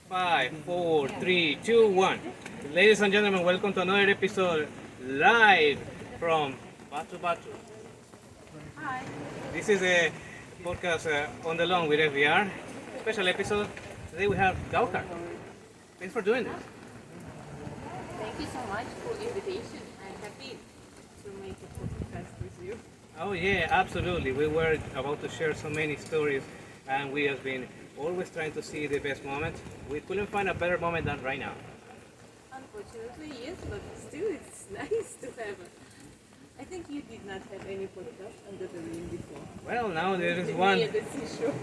Five, four, three, two, one. Ladies and gentlemen, welcome to another episode live from Batu Batu. Hi. This is a podcast on the lawn with FVR. Special episode. Today we have Gaukhar. Thanks for doing this. Thank you so much for invitation. I'm happy to make a podcast with you. Oh yeah, absolutely. We were about to share so many stories, and we have been always trying to see the best moment. We couldn't find a better moment than right now. Unfortunately, yes, but still it's nice to have. I think you did not have any podcast under the rain before. Well, now there is one. Near the seashore.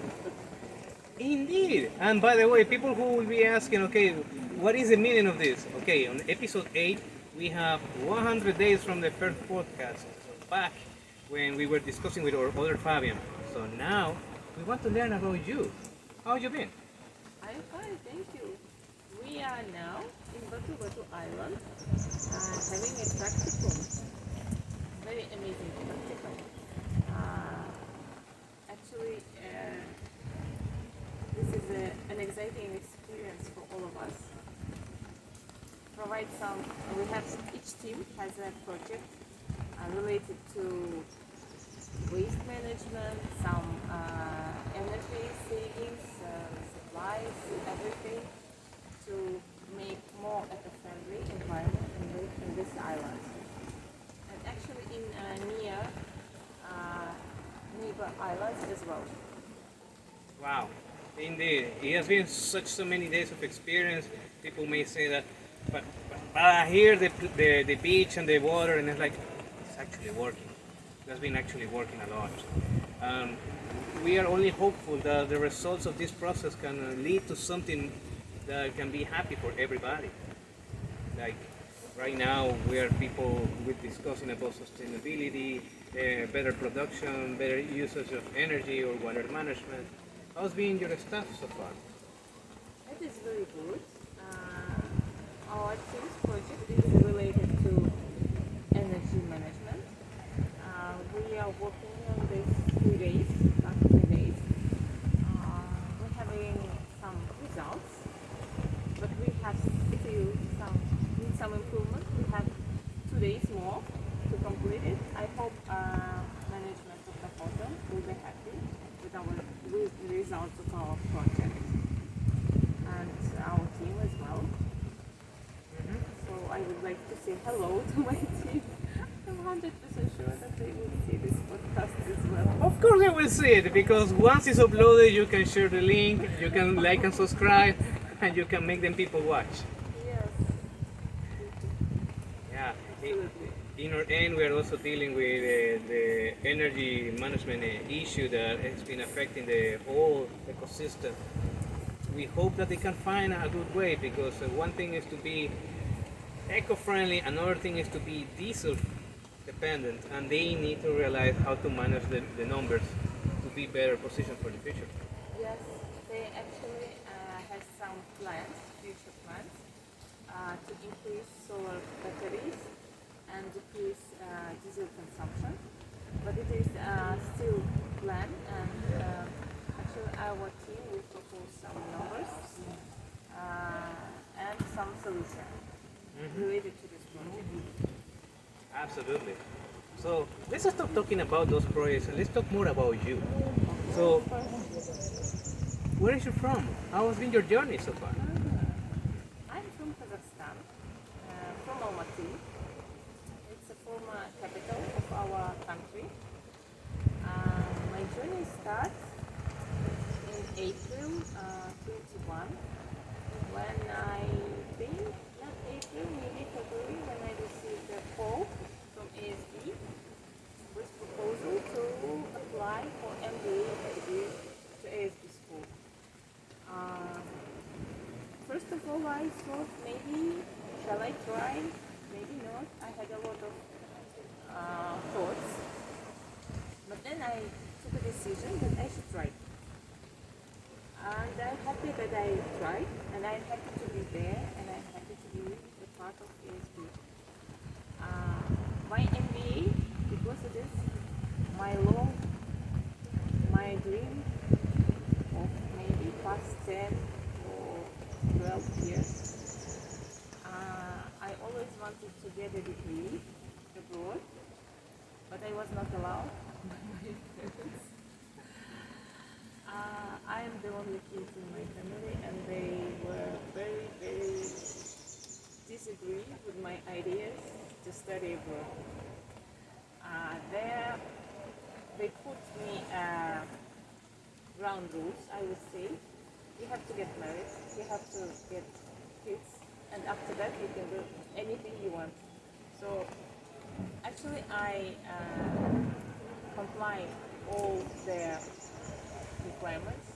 Indeed. And by the way, people who will be asking, okay, what is the meaning of this? Okay, on episode 8, we have 100 days from the first podcast. So back when we were discussing with our other Fabian. So now we want to learn about you. How have you been? I'm fine, thank you. We are now in Batu Batu Island having a practicum. Very amazing practicum. Actually, this is an exciting experience for all of us. Provide some. We have each team has a project related to waste management, some energy savings, supplies, everything to make more eco-friendly environment in this island. And actually in near neighbor islands as well. Wow. Indeed. It has been such so many days of experience. People may say that, but I hear the beach and the water, and it's like, it's actually working. It has been actually working a lot. We are only hopeful that the results of this process can lead to something that can be happy for everybody. Like right now, we are people with discussing about sustainability, better production, better usage of energy or water management. How's been your staff so far? It is very good. Our team's project is related to energy management. We are working on this 3 days, last 3 days. We're having some results, but we have still need some improvement. We have 2 days more to complete it. I hope management of the hotel will be happy with the results of our project and our team as well. So I would like to say hello to my team. I'm 100% sure that they will see this podcast as well. Of course they will see it, because once it's uploaded you can share the link, you can like and subscribe, and you can make them people watch. Yes, Yeah. absolutely. In our end, we are also dealing with the energy management issue that has been affecting the whole ecosystem. We hope that they can find a good way, because one thing is to be eco-friendly, another thing is to be diesel dependent, and they need to realize how to manage the numbers to be better positioned for the future. Yes, they actually have some plans, future plans, to increase solar batteries and decrease diesel consumption. But it is still plan, and actually our team will propose some numbers and some solution related to this project. Absolutely. So let's stop talking about those projects and let's talk more about you. So, where is you from? How has been your journey so far? I'm from Kazakhstan, from Almaty. It's a former capital of our country. My journey starts in April 21, when I think, not April, maybe February, when I received a call from ASB with proposal to apply for MBA to ASB school. First of all, I thought maybe, shall I try? Maybe not. I had a lot of thoughts. But then I took a decision that I should try. And I'm happy that I tried, and I'm happy to be there, and I'm happy to be a part of ASB. My MBA, because it is my dream of maybe past 10 or 12 years. I always wanted to get a degree abroad, but I was not allowed by my parents. I am the only kid in my family, and they were very, very disagree with my ideas to study abroad. There, they put me ground rules, I would say. You have to get married, you have to get kids, and after that you can do anything you want. So actually I comply all their requirements,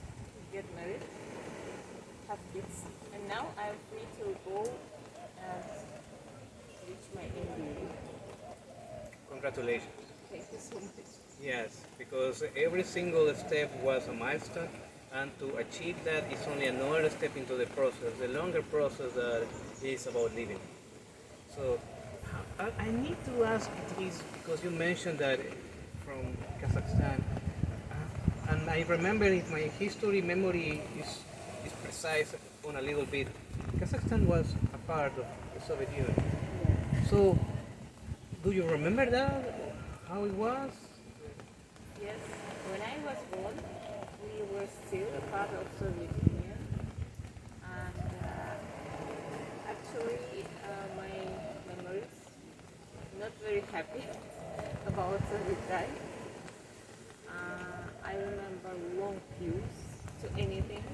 get married, have kids, and now I'm free to go and reach my MBA. Congratulations. Thank you so much. Yes, because every single step was a milestone, and to achieve that is only another step into the process, the longer process that is about living. So I need to ask this because you mentioned that from Kazakhstan, and I remember if my history memory is precise on a little bit, Kazakhstan was a part of the Soviet Union. Yeah. So do you remember that? How it was? Yes, when I was born, we were still a part of Soviet Union, and actually my memories not very happy about Soviet time. I remember long queues to anything,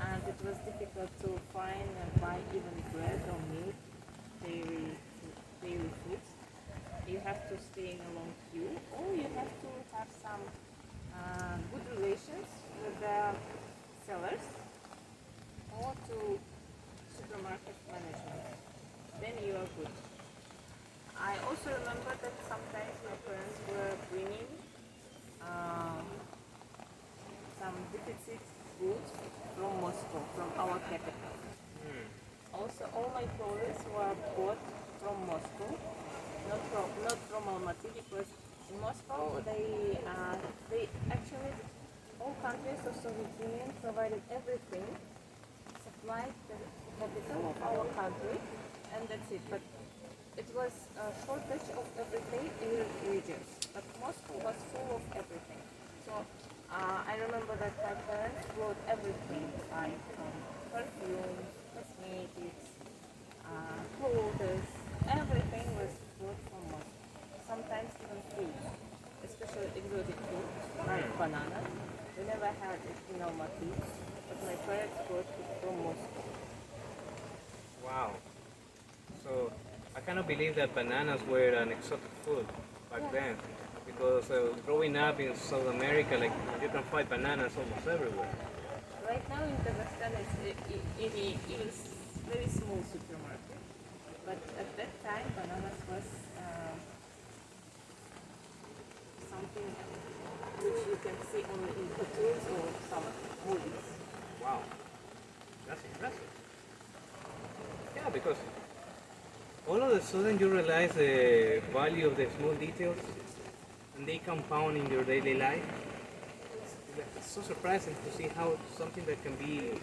and it was difficult to find and buy even bread or milk, daily foods. You have to stay in a long queue, or you have to have some good relations with the sellers or to supermarket management. Then you are good. I also remember that sometimes my parents were bringing some deficit goods from Moscow, from our capital. Also, all my clothes were bought from Moscow, not from Almaty, because in Moscow they actually all countries of Soviet Union provided everything, supplied the capital of our country, and that's it. But it was a shortage of everything in the regions. But Moscow was full of everything. So I remember that my parents brought everything, like perfumes, cosmetics, clothes, everything was brought from Moscow. Sometimes even fruit, especially exotic fruits like bananas. We never had it in Almaty, but my parents brought it from Moscow. Wow. So I cannot believe that bananas were an exotic food back then. Because growing up in South America, like you can find bananas almost everywhere. Right now in Kazakhstan, it's even very small supermarket. But at that time, bananas was something which you can see only in cartoons or some movies. Wow, that's impressive. Yeah, because all of a sudden you realize the value of the small details, and they compound in your daily life. It's so surprising to see how something that can be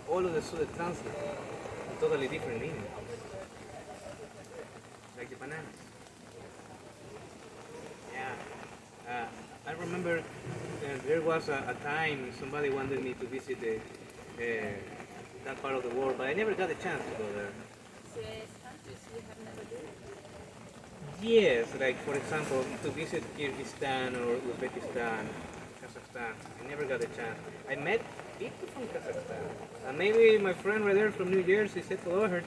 all of a sudden translate a totally different meaning, like the bananas. Yeah, I remember there was a time somebody wanted me to visit that part of the world, but I never got a chance to go there. Yes, countries we have never been. Yes, like for example, to visit Kyrgyzstan or Uzbekistan, Kazakhstan. I never got a chance. I met people from Kazakhstan. And maybe my friend right there from New Jersey, said Gaukhar,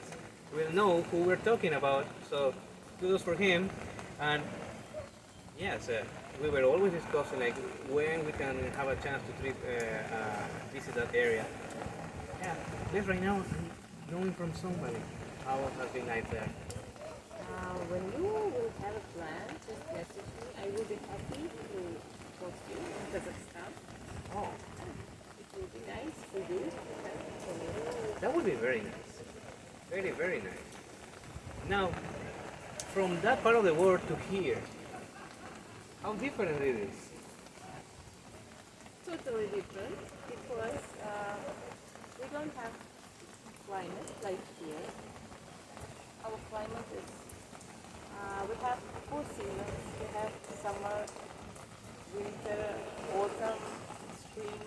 will know who we're talking about. So kudos for him. And yes, we were always discussing like when we can have a chance to visit that area. Yeah, just right now I'm knowing from somebody how has been life there. When you will have a plan, just message me. I will be happy to host you in Kazakhstan. Oh, It will be nice for you to have for me. that would be very nice. Very, very nice. Now, from that part of the world to here, how different it is. Totally different because we don't have climate like here. Our climate is, we have 4 seasons. We have summer, winter, autumn, spring.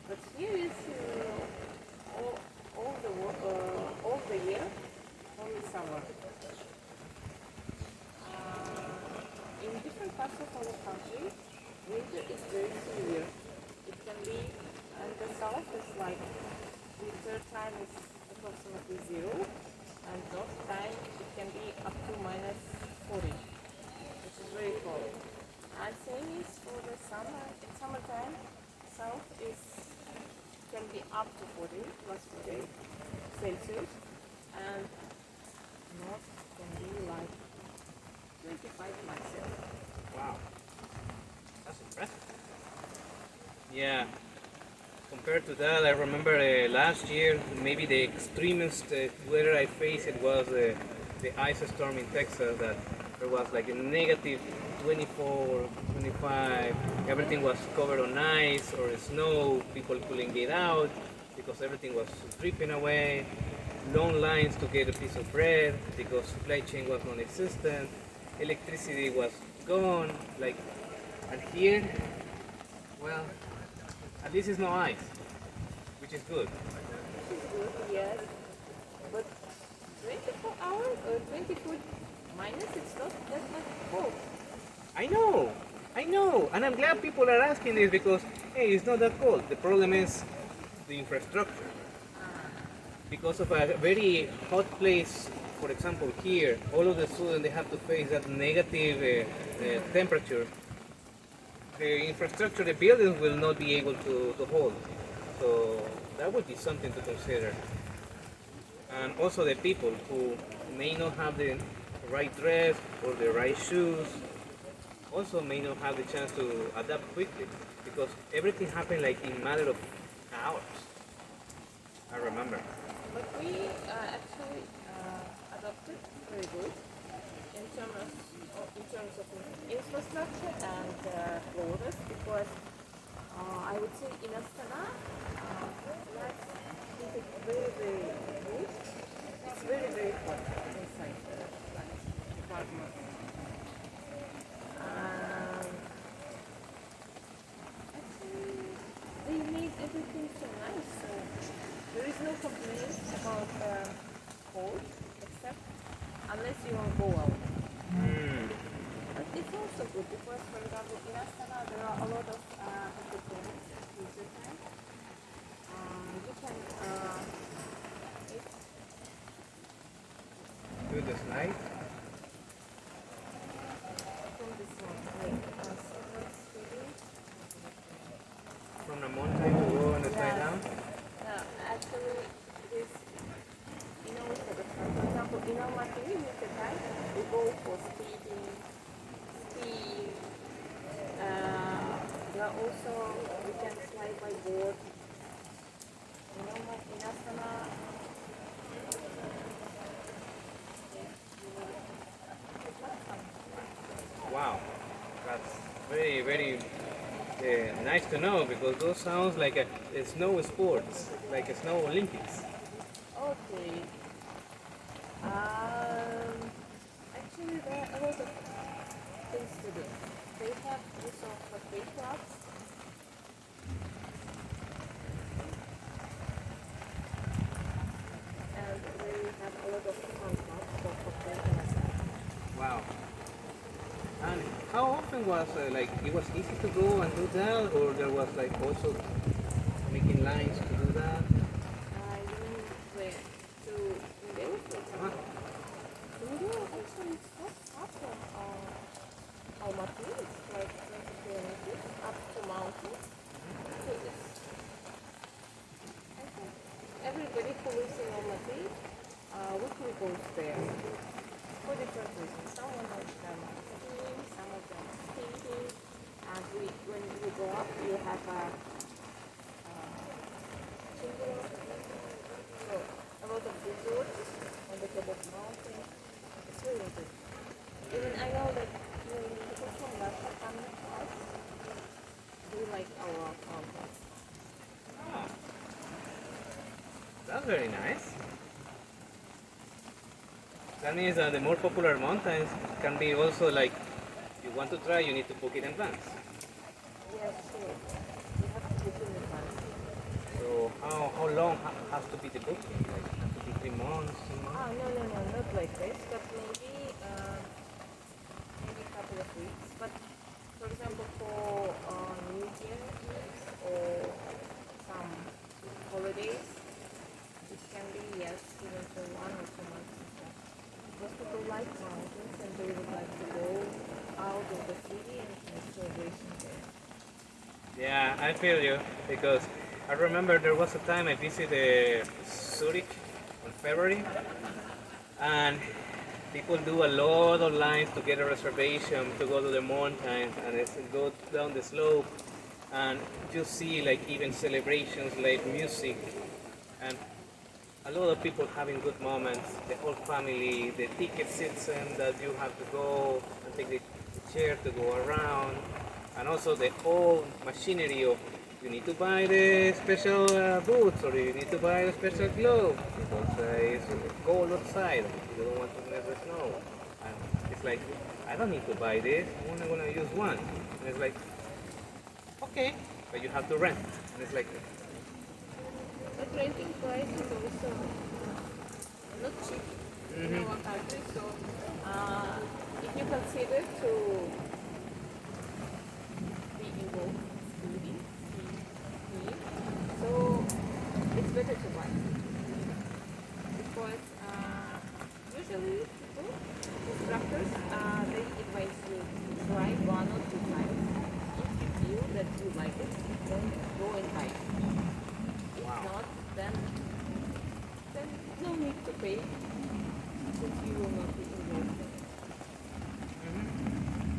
But here is all the year, only summer. In different parts of our country, winter is very severe. It can be, in the south, it's like winter time is approximately 0, and north time it can be up to -40, which is very cold. And same is for the summer. In summertime, south is can be up to 40, +40 Celsius, and north can be like 25 myself. Wow, that's impressive. Yeah, compared to that, I remember last year, maybe the extremest weather I faced it was the ice storm in Texas. That there was like a negative 24, 25. Everything was covered on ice or snow. People couldn't get out because everything was dripping away. Long lines to get a piece of bread because supply chain was non-existent. Electricity was gone. Like, and here, well, at least it's no ice, which is good. Which is good, yes. But 24 hours or 24 minus, it's not that much cold. I know, and I'm glad people are asking this because, hey, it's not that cold. The problem is the infrastructure. Because of a very hot place, for example, here, all of the sudden they have to face that negative temperature. The infrastructure, the buildings will not be able to hold. So that would be something to consider. And also the people who may not have the right dress or the right shoes also may not have the chance to adapt quickly because everything happened like in a matter of hours. I remember. But we actually adopted very good in terms of infrastructure and clothes because I would say in Astana, let's keep it very, very good. It's very, very hot inside the apartment. Actually, they made everything so nice. So there is no complaint about cold, except unless you want to go out. But it's also good because, for example, in Astana there are a lot of entertainment leisure time. You can Do the slide from this one, like someone's studio. from the mountain to go and slide down. No, actually, it is, Kazakhstan, for example, in Almaty, winter time, we go for skiing. There are also, we can fly by boat. In Astana, Wow, that's very, very nice to know because those sounds like a snow sports, like a snow Olympics. okay. Actually, there are a lot of things to do. They have also cafe clubs. And they have a lot of fun clubs for cocktails. Wow. And how often was like it was easy to go and do that, or there was like also making lines to do that? You mean where? To India, for example? India actually it's not far from Almaty. It's like 20 kilometers up to mountains. So it's, I think everybody who lives in Almaty weekly goes there for different reasons. Some of them skiing, some of them skating, and when you go up, you have a so a lot of resorts on the top of the mountain. It's really good. Even I know that people from Russia come to us. They like our mountains. That's very nice. That means that the more popular mountains can be also like you want to try, you need to book it in advance. Yes, sure. You have to book in advance. So how long has to be the booking? Like has to be 3 months, 2 months? Ah, no, no, no, not like this, but maybe a couple of weeks. But for example, for New Year or some holidays, it can be yes, even for 1 or 2 months before. Because people like mountains and they would like to go out of the city and make celebration there. Yeah, I feel you because I remember there was a time I visited Zurich in February, and people do a lot of lines to get a reservation to go to the mountains and it's go down the slope, and you see like even celebrations like music and a lot of people having good moments, the whole family, the ticket system that you have to go and take the chair to go around, and also the whole machinery of you need to buy the special boots or you need to buy the special gloves because it's cold outside. You don't want to mess the snow. And it's like, I don't need to buy this. I'm only going to use one. And it's like, okay, but you have to rent. And it's like, But renting price is also not cheap in our country. So if you consider to be involved in skiing, so it's better to buy because usually people, instructors, they advise you to try 1 or 2 times. If you feel that you like it, then go and buy it. If not, then no need to pay since you will not be involved in it.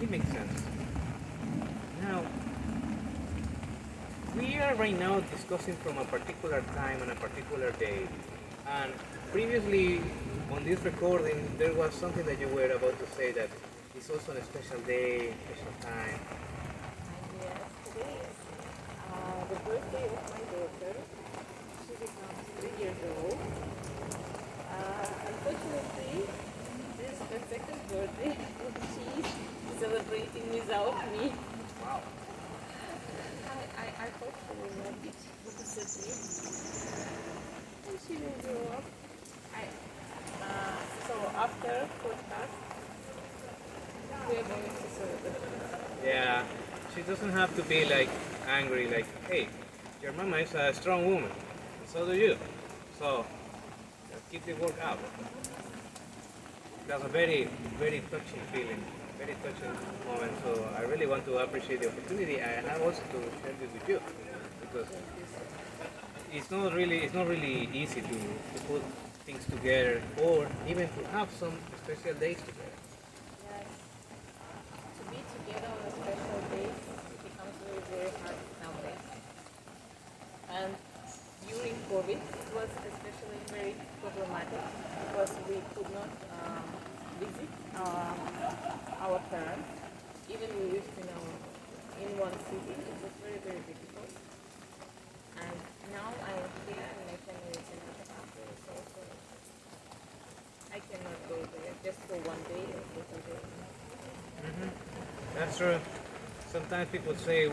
it makes sense. Now, we are right now discussing from a particular time and a particular day. And previously on this recording, there was something that you were about to say that it's also a special day, special time. And yes, today is the birthday of my daughter. She becomes 3 years old. Unfortunately, this is her second birthday and she's celebrating without me. Wow. I hope she will not be upset me. And she will grow up. So after podcast, we are going to celebrate. Yeah, she doesn't have to be like angry, like, hey, your mama is a strong woman, and so do you. So keep the work out. That's a very, very touching feeling, very touching moment. So I really want to appreciate the opportunity I have also to share this with you, because it's not really easy to put things together or even to have some special days together. Yes, to be together on a special day becomes very, very hard nowadays. And during COVID, it was especially very problematic because we could not visit our parents. Even we lived in one city, it was very, very difficult. And now I am here and my family is in another country, so I cannot go there just for 1 day or for 2 days. That's true. Sometimes people say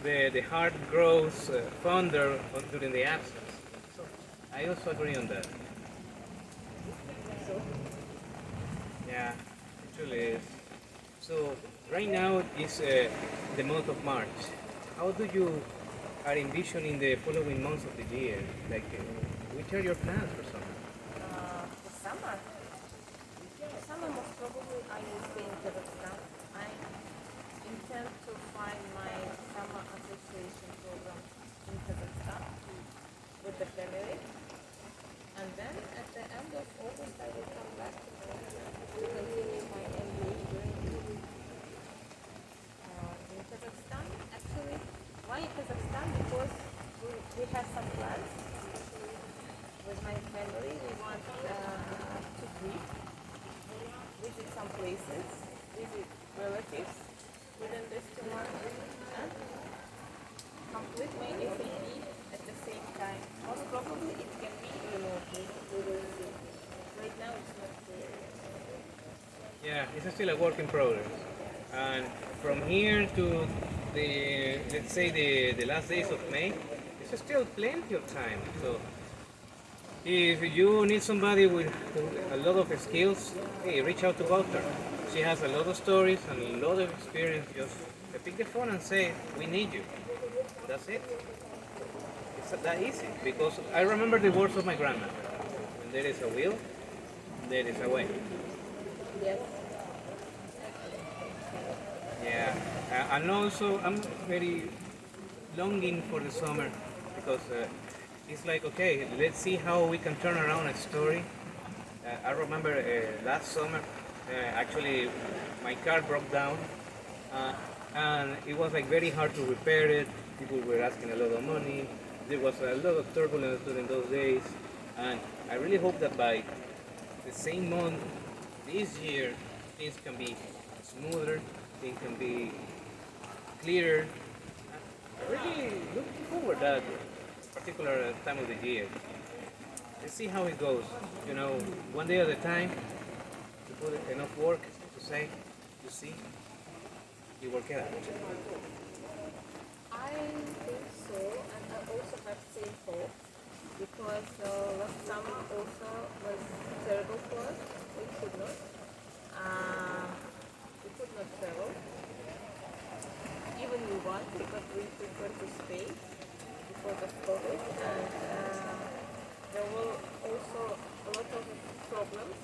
the heart grows fonder during the absence. So I also agree on that. So Yeah, it truly is. So right now is the month of March. How do you are envisioning the following months of the year? Like, which are your plans for summer? the summer. The summer most probably I will stay in Kazakhstan. I intend to find my summer association program in Kazakhstan with the family. And then at the end of August I will come back to continue my MBA in Kazakhstan. Actually, why Kazakhstan? Because we have some plans, especially with my family. We want to visit some places, visit relatives within these 2 months, and complete my FVR at the same time. it's still a work in progress. And from here to the, let's say, the last days of May, it's still plenty of time. So if you need somebody with a lot of skills, hey, reach out to Gaukhar. She has a lot of stories and a lot of experience. Just pick the phone and say, we need you. That's it. It's that easy. Because I remember the words of my grandma. When there is a will, there is a way. Yes. Yeah. And also, I'm very longing for the summer because it's like, okay, let's see how we can turn around a story. I remember last summer, actually, my car broke down, uh, and it was like very hard to repair it. People were asking a lot of money. There was a lot of turbulence during those days, and I really hope that by the same month this year, things can be smoother, things can be clearer. I really looking forward that particular time of the year. Let's see how it goes. You know, one day at a time, to put enough work to say, to see, you work it out. I think so, and I also have same hope because last summer also was terrible for us. We could not. Uh, we could not travel. Even we wanted, but we preferred to stay because of COVID, and there were also a lot of problems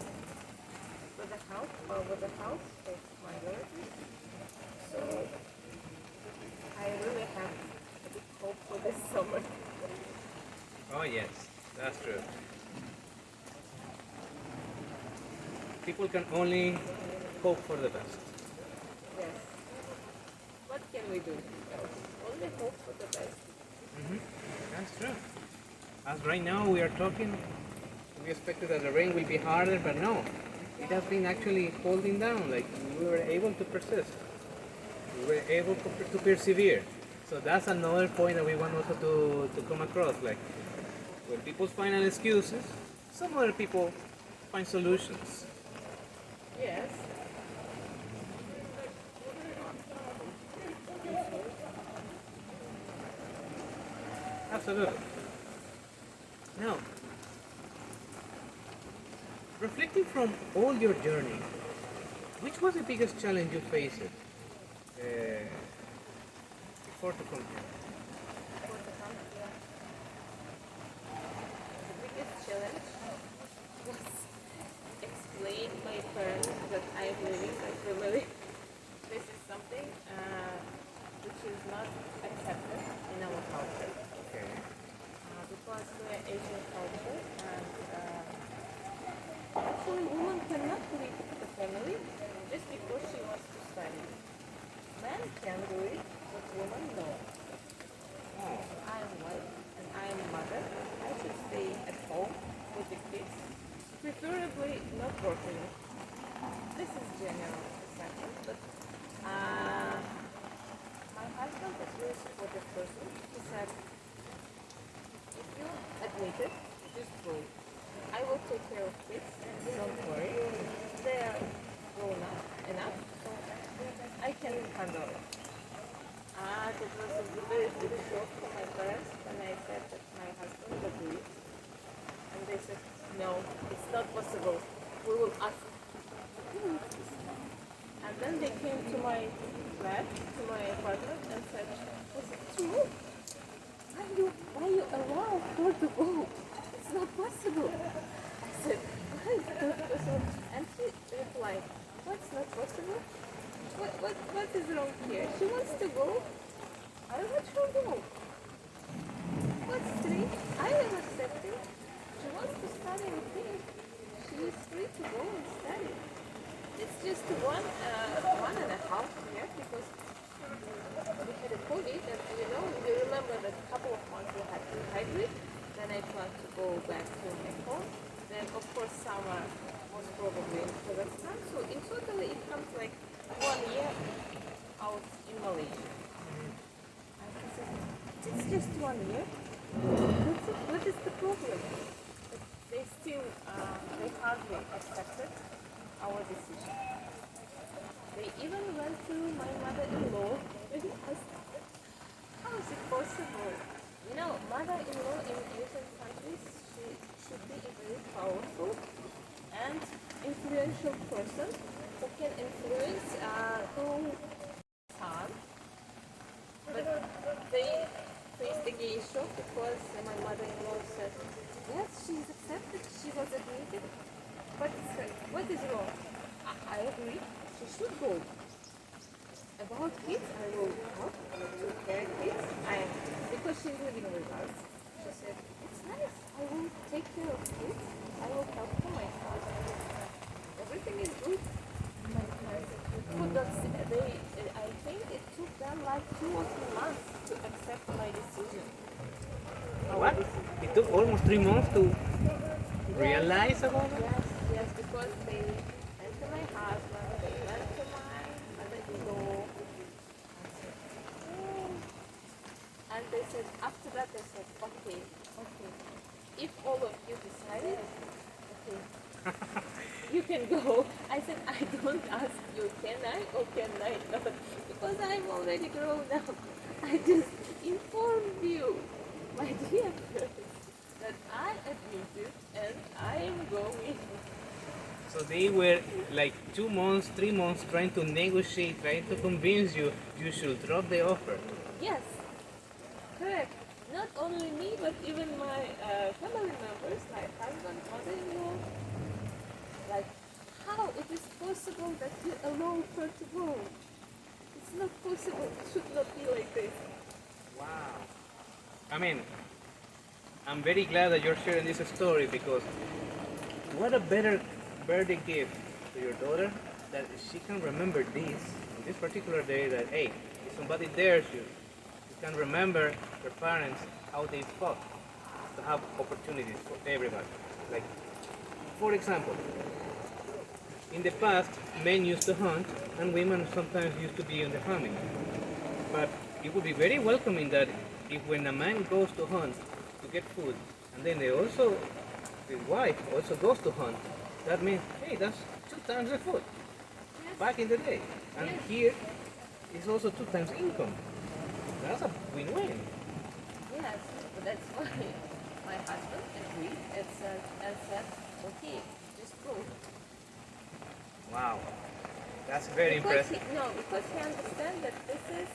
with the house of my relatives. So I really have a big hope for this summer. Oh yes, that's true. People can only hope for the best. Yes. What can we do? Only hope for the best. That's true. As right now we are talking, we expected that the rain will be harder, but no. It has been actually holding down. Like we were able to persist. We were able to persevere. So that's another point that we want also to come across. Like when people find excuses, some other people find solutions. Yes. Absolutely. Now, reflecting from all your journey, which was the biggest challenge you faced before to come here? For the country, the biggest challenge was explain my parents that I'm living my family. This is something which is not accepted in our culture. Okay. Because we're Asian culture and actually woman cannot leave the family just because she wants to study. Men can do it, but woman no. I am wife and I am mother. I should stay at home with the kids, preferably not working. This is general assessment, but my husband is a very supportive person. He said, if you admit it, just go. I will take care of kids. Don't worry. They are grown up enough, so I can handle it. That was a very big shock for my parents when I said that my husband would do it. And they said, no, it's not possible. We will ask. And then they came to my flat, to my apartment, and said, was it true? Why you allow her to go? It's not possible. I said, why is it not possible? And she replied, what's not possible? What is wrong here? She wants to go. I let her go. What's strange? I am accepting. She wants to study with me. She is free to go and study. It's just 1.5 year because we had a COVID and you remember that a couple of months we had to hybrid. Then I planned to go back to my home. Then of course summer most probably in Kazakhstan. So in total it comes like 1 year out in Malaysia. And he said, it's just 1 year. What is the problem? But they still they hardly accepted our decision. They even went to my mother-in-law and asked, how is it possible? You know, mother-in-law in Asian countries, she should be a very powerful and influential person who can influence two sons. But they faced a gay shock because my mother-in-law said, yes, she is accepted, she was admitted, but what is wrong? I agree, she should go. About kids, I will help to care kids. Because she's living with us. She said, it's nice. I will take care of kids. I will help for my husband. Everything is good. My parents could not see. I think it took them like 2 or 3 months to accept my decision. What? It took almost 3 months to realize about it? Yes, yes, because they went to my husband, they went to my mother-in-law, and they said, after that they said, okay, if all of you decided, okay, you can go. I said, I don't ask you, can I or can I not? Because I'm already grown up. I just informed you, my dear friends, that I admitted and I am going. So they were like 2 months, 3 months trying to negotiate, trying to convince you you should drop the offer. Yes, correct. Not only me, but even my family members, like husband, mother-in-law. Like, how it is possible that you allow her to go? It's not possible. It should not be like this. Wow. I mean, I'm very glad that you're sharing this story because what a better birthday gift to your daughter that she can remember this particular day that, hey, if somebody dares you, you can remember your parents, how they fought to have opportunities for everybody. Like, for example, in the past, men used to hunt and women sometimes used to be in the farming. But it would be very welcoming that if when a man goes to hunt to get food, and then his wife also goes to hunt, that means, hey, that's 2 times the food back in the day. And here is also 2 times income. That's a win-win. Yes, but that's why my husband agreed and said, okay, just go. Wow, that's very Because impressive. because he understands that this is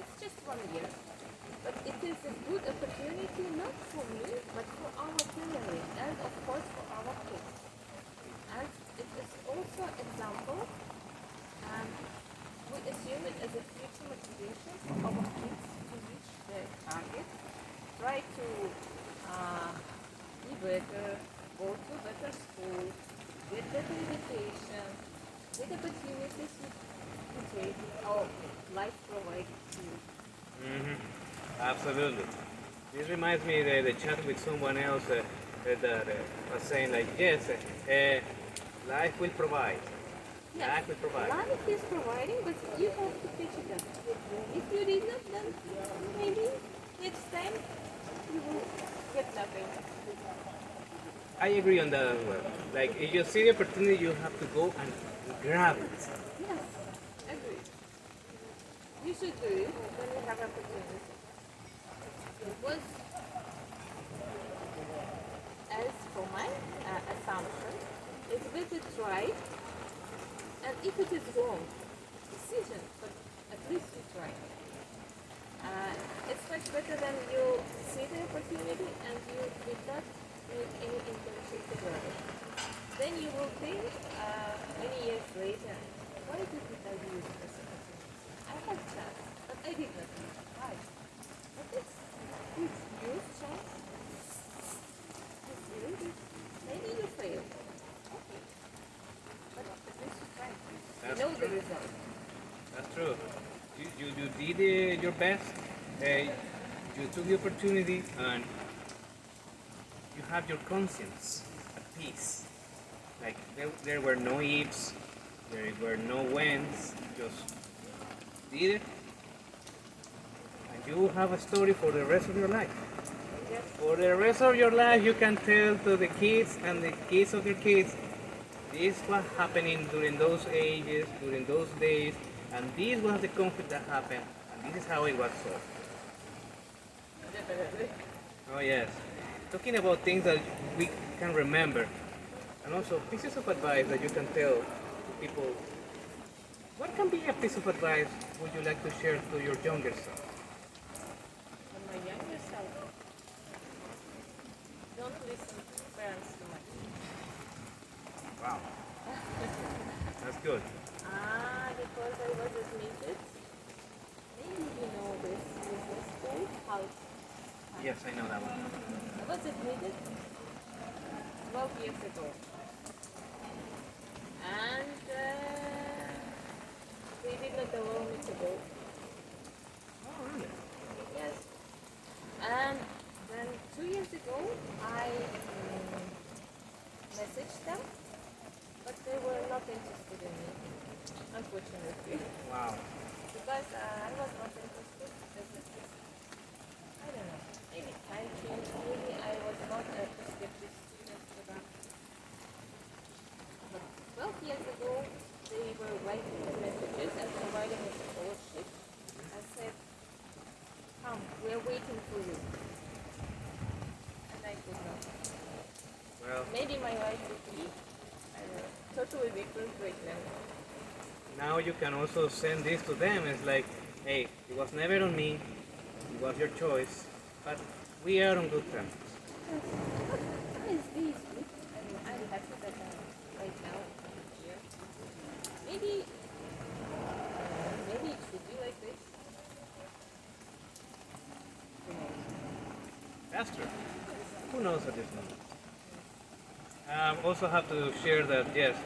it's just 1 year, but it is a good opportunity not for me, but for our family and of course for our kids. And it is also an example, and we assume it as a future motivation for our kids to reach their target, try to be better, go to better school, get better education, get opportunities you take or life provides to you. Absolutely. This reminds me of the chat with someone else that was saying like, yes, life will provide. Yes, Life will provide. life is providing, but you have to pitch it up. If you did not, then maybe next time you will get nothing. I agree on that as well. Like, if you see the opportunity, you have to go and grab it. Yes, agree. You should do it when you have opportunity. Because as for my assumption, it's better try, and if it is wrong, decision, but at least you try. It's much better than you see the opportunity and you did not make any intention to grab it. Then you will think many years later, why didn't I use this opportunity? I had chance, but I did not use it. Why? But it's use chance. It's really, maybe you fail. Okay. But at least you tried. You That's know the true. result. That's true. You did your best. You took the opportunity and you have your conscience at peace. Like there were no ifs, there were no whens, just did it. And you have a story for the rest of your life. Yes. For the rest of your life, you can tell to the kids and the kids of your kids, this was happening during those ages, during those days, and this was the conflict that happened, and this is how it was solved. Definitely. Oh yes. Talking about things that we can remember, and also pieces of advice that you can tell to people. What can be a piece of advice would you like to share to your younger self? And my younger self, don't listen to parents too much. Wow, that's good. Because I was admitted, maybe you know this business school, house. Yes, I know that one. I was admitted 12 years ago. And they did not allow me to go. Oh, really? Yes. And then 2 years ago, I messaged them, but they were not interested in me, unfortunately. Wow. Because I was not interested. I don't know. Maybe time changed. Maybe I was not a prescriptive student for them. But 12 years ago, they were writing the messages and providing a scholarship. I said, come, we're waiting for you. And I could not. Well, Maybe my life would be totally different right now. now you can also send this to them. It's like, hey, it was never on me. It was your choice, but we are on good terms. What is this? I'm happy that right now I'm here. Maybe it should be like this. Who knows? That's true. Who knows at this moment? Also have to share that, yes,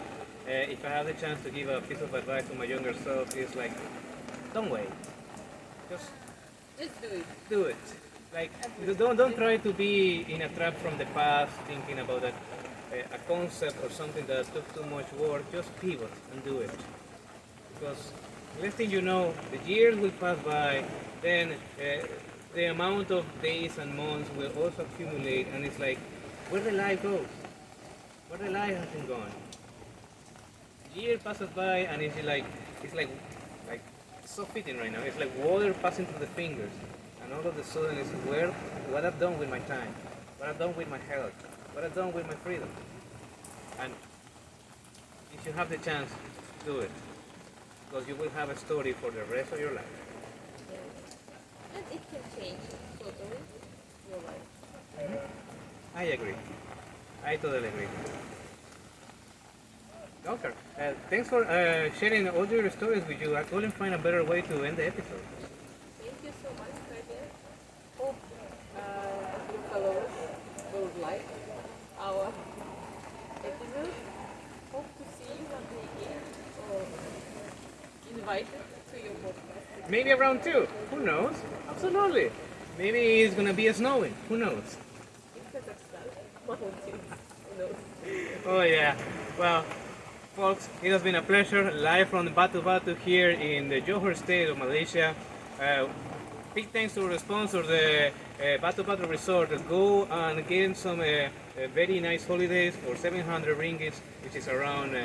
if I have the chance to give a piece of advice to my younger self, it's like, don't wait. Just Just do it. do it. Like, don't try to be in a trap from the past, thinking about a concept or something that took too much work. Just pivot and do it. Because next thing you know, the years will pass by, then the amount of days and months will also accumulate, and it's like, where the life goes? Where the life has been gone? Year passes by, and it's like so fitting right now. It's like water passing through the fingers, and all of a sudden it's where what I've done with my time, what I've done with my health, what I've done with my freedom. And if you have the chance, do it, because you will have a story for the rest of your life. And it can change totally your life. I agree. I totally agree. Gaukhar, thanks for sharing all your stories with you. I couldn't find a better way to end the episode. Thank you so much, Kadir. Hope your followers will like our episode. Hope to see you one day again or invited to your podcast. Maybe a round two. Who knows? Absolutely. Maybe it's gonna be snowing. Who knows? In Kazakhstan, mountains. Who knows? Oh yeah. Well, folks, it has been a pleasure live from Batu Batu here in the Johor state of Malaysia. Big thanks to our sponsor, the Batu Batu Resort. Go and get some very nice holidays for 700 ringgits, which is around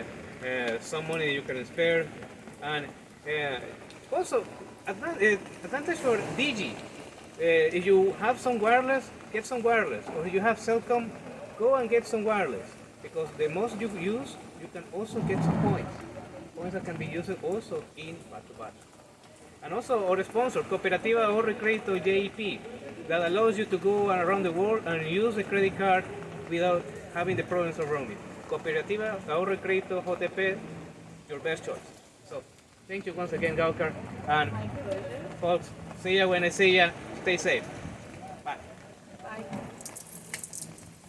some money you can spare. And also, advantage for Digi. If you have some wireless, get some wireless. Or if you have Cellcom, go and get some wireless. Because the most you use, you can also get some points. Points that can be used also in Batu Batu. And also our sponsor, Cooperativa Ahorro y Crédito JEP, that allows you to go around the world and use the credit card without having the problems of roaming. Cooperativa Ahorro y Crédito JTP, your best choice. So, thank you once again, Gaukhar. And My pleasure. folks, see ya when I see ya. Stay safe.